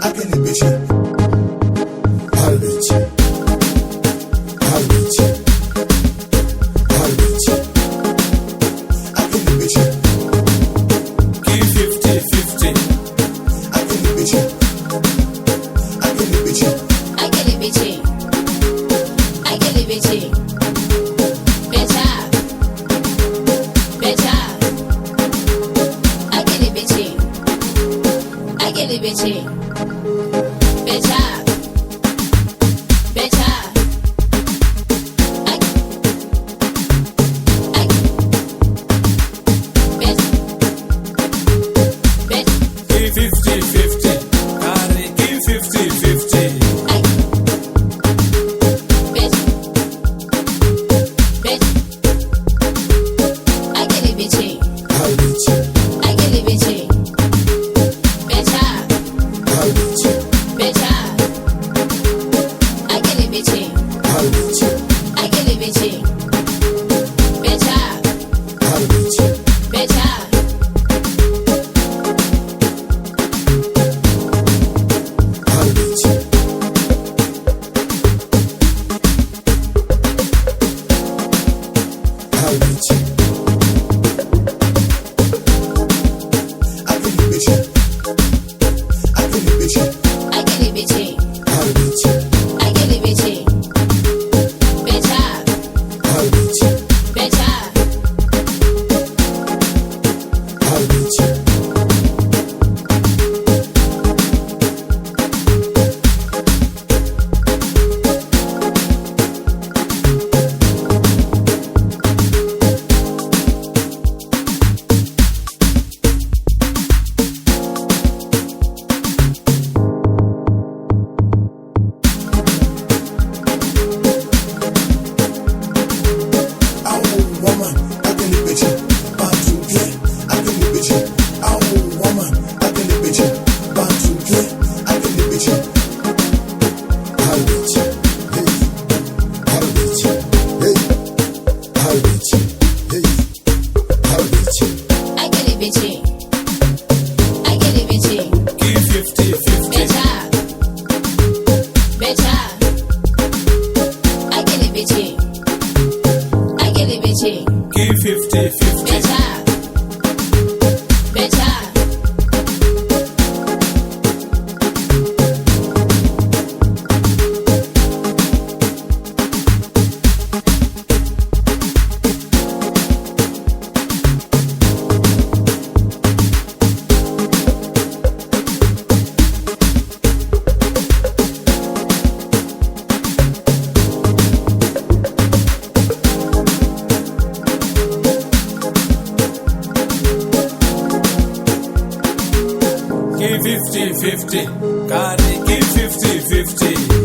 Akelebeche, Albeche, Albeche, Albeche, Akelebeche. Give 50-50. Akelebeche, Akelebeche, Akelebeche, Akelebeche, better, better. Akelebeche, Akelebeche, better, better. Give 50-50. Carry, give 50-50. Akelebeche, Albeche, Akelebeche, better, Albeche, better. Akelebeche, Albeche, Akelebeche, better, Albeche. better. Albeche, Albeche, Akelebeche, Akelebeche, Akelebeche, Albeche, Akelebeche, better, Albeche, better. Albeche. Woman, Akelebeche, Batuke, Akelebeche, woman, Akelebeche, Batuke, Akelebeche, Albeche, hey, Albeche, hey, Albeche, hey, Albeche, Akelebeche, Akelebeche, Give 50-50. better, better. Akelebeche, Akelebeche, Give 50-50. better, better. Give 50-50. Carry, give 50-50.